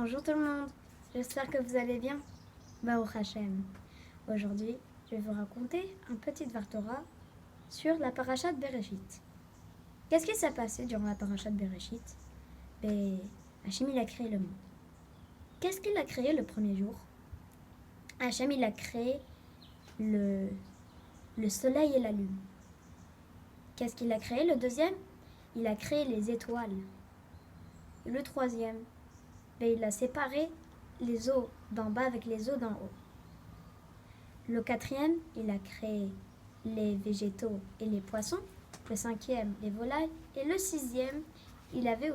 Bonjour tout le monde, j'espère que vous allez bien. Baruch Hashem. Aujourd'hui, je vais vous raconter un petit Dvar Torah sur la parasha de Bereshit. Qu'est-ce qui s'est passé durant la parasha de Bereshit? Hachem il a créé le monde. Qu'est-ce qu'il a créé le premier jour? Hachem il a créé le soleil et la lune. Qu'est-ce qu'il a créé le deuxième? Il a créé les étoiles. Le troisième, il a séparé les eaux d'en bas avec les eaux d'en haut. Le quatrième, il a créé les végétaux et les poissons. Le cinquième, les volailles. Et le sixième, il avait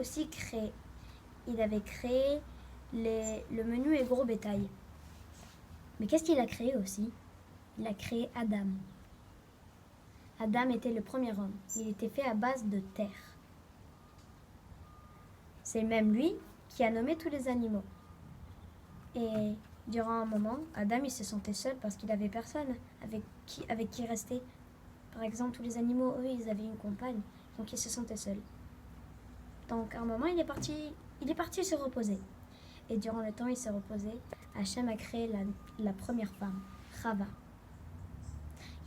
créé le menu et gros bétail. Mais qu'est-ce qu'il a créé aussi? Il a créé Adam. Adam était le premier homme. Il était fait à base de terre. C'est même lui qui a nommé tous les animaux. Et durant un moment, Adam il se sentait seul parce qu'il n'avait personne avec qui rester. Par exemple, tous les animaux, eux, ils avaient une compagne, donc il se sentait seul. Donc à un moment, il est parti se reposer. Et durant le temps, il s'est reposé. Hachem a créé la première femme, Chava.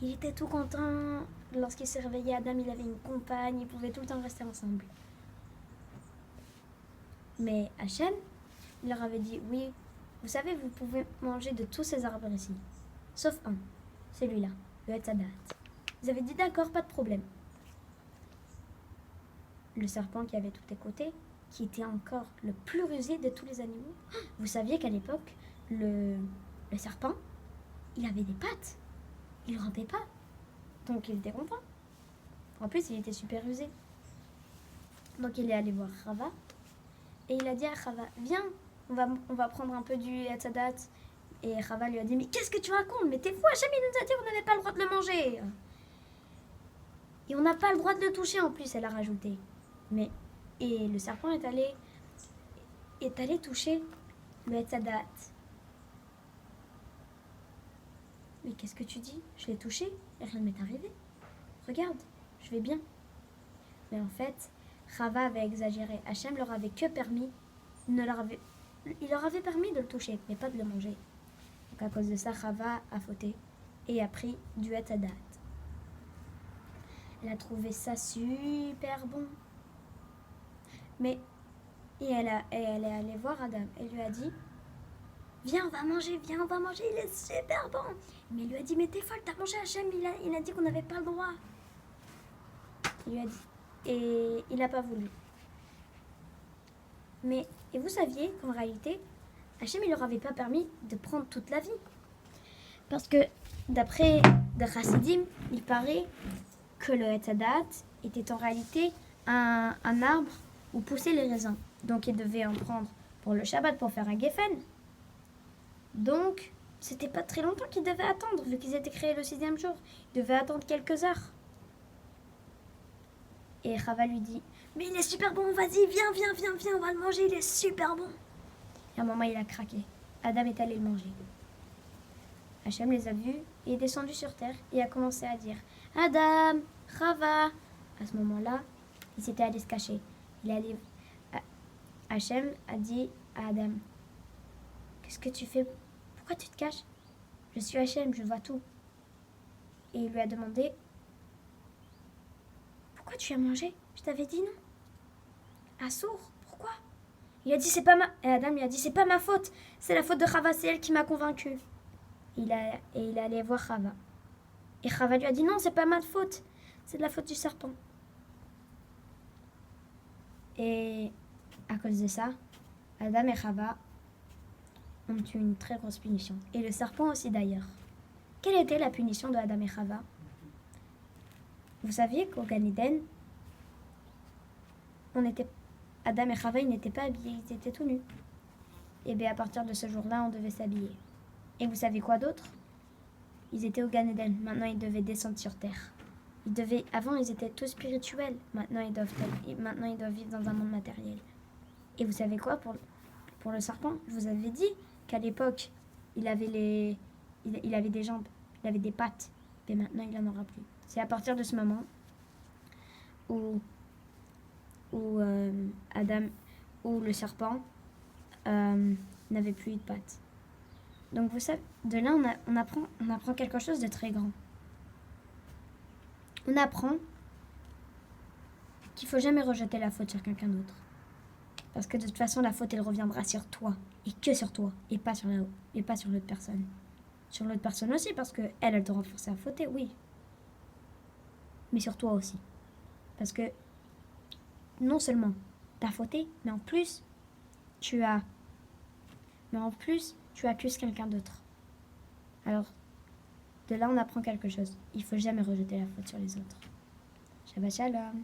Il était tout content. Lorsqu'il s'est réveillé, Adam, il avait une compagne, ils pouvaient tout le temps rester ensemble. Mais Hachem, il leur avait dit, oui, vous savez, vous pouvez manger de tous ces arbres ici, sauf un, celui-là, le Etz Hadat. Ils avaient dit d'accord, pas de problème. Le serpent qui avait tout écouté, qui était encore le plus rusé de tous les animaux. Vous saviez qu'à l'époque, le serpent, il avait des pattes. Il ne rampait pas. Donc il était content. En plus, il était super rusé. Donc il est allé voir Chava. Et il a dit à Chava, viens, on va prendre un peu du Etz Hadat. Et Chava lui a dit, mais qu'est-ce que tu racontes? Mais t'es fou, Hachem il nous a dit qu'on n'avait pas le droit de le manger. Et on n'a pas le droit de le toucher en plus, elle a rajouté. Et le serpent est allé toucher le Etz Hadat. Mais qu'est-ce que tu dis? Je l'ai touché et rien ne m'est arrivé. Regarde, je vais bien. Mais en fait, Chava avait exagéré. Hachem leur avait que permis, il leur avait permis de le toucher, mais pas de le manger. Donc à cause de ça, Chava a fauté et a pris du Etz Hadat. Elle a trouvé ça super bon. Et elle est allée voir Adam. Elle lui a dit, viens, on va manger, il est super bon. Mais il lui a dit, mais t'es folle, t'as mangé Hachem, il a dit qu'on n'avait pas le droit. Il lui a dit, et il n'a pas voulu. Et vous saviez qu'en réalité, Hachem, il leur avait pas permis de prendre toute la vie. Parce que, d'après des Chassidim, il paraît que le Etz Hadat était en réalité un arbre où poussaient les raisins. Donc, ils devaient en prendre pour le Shabbat pour faire un Geffen. Donc, c'était pas très longtemps qu'ils devaient attendre, vu qu'ils étaient créés le 6e jour. Ils devaient attendre quelques heures. Et Chava lui dit, mais il est super bon, vas-y, viens, on va le manger, il est super bon. Et à un moment, il a craqué. Adam est allé le manger. Hachem les a vus et est descendu sur terre et a commencé à dire, Adam, Chava. À ce moment-là, il s'était allé se cacher. Hachem a dit à Adam, qu'est-ce que tu fais? Pourquoi tu te caches? Je suis Hachem, je vois tout. Et il lui a demandé, pourquoi tu as mangé? Je t'avais dit non. Assour, pourquoi? Il a dit c'est pas ma... Et Adam lui a dit c'est pas ma faute, c'est la faute de Chava, c'est elle qui m'a convaincu. Il est allé voir Chava. Et Chava lui a dit non, c'est pas ma faute, c'est de la faute du serpent. Et à cause de ça, Adam et Chava ont eu une très grosse punition. Et le serpent aussi d'ailleurs. Quelle était la punition de Adam et Chava? Vous saviez qu'au Gan Eden, Adam et Chava, ils n'étaient pas habillés, ils étaient tout nus. Et bien à partir de ce jour-là, on devait s'habiller. Et vous savez quoi d'autre? Ils étaient au Gan Eden, maintenant ils devaient descendre sur terre. Avant ils étaient tous spirituels, maintenant ils doivent vivre dans un monde matériel. Et vous savez quoi pour le serpent? Je vous avais dit qu'à l'époque, il avait des jambes, il avait des pattes, mais maintenant il n'en aura plus. C'est à partir de ce moment où le serpent n'avait plus eu de pattes. Donc vous savez, de là on apprend quelque chose de très grand. On apprend qu'il faut jamais rejeter la faute sur quelqu'un d'autre. Parce que de toute façon, la faute, elle reviendra sur toi. Et que sur toi. Et pas sur l'autre personne. Sur l'autre personne aussi, parce que elle t'aura forcé à fauter, oui. Mais sur toi aussi. Parce que non seulement t'as fauté, mais en plus, tu accuses quelqu'un d'autre. Alors, de là, on apprend quelque chose. Il faut jamais rejeter la faute sur les autres. Shabbat shalom.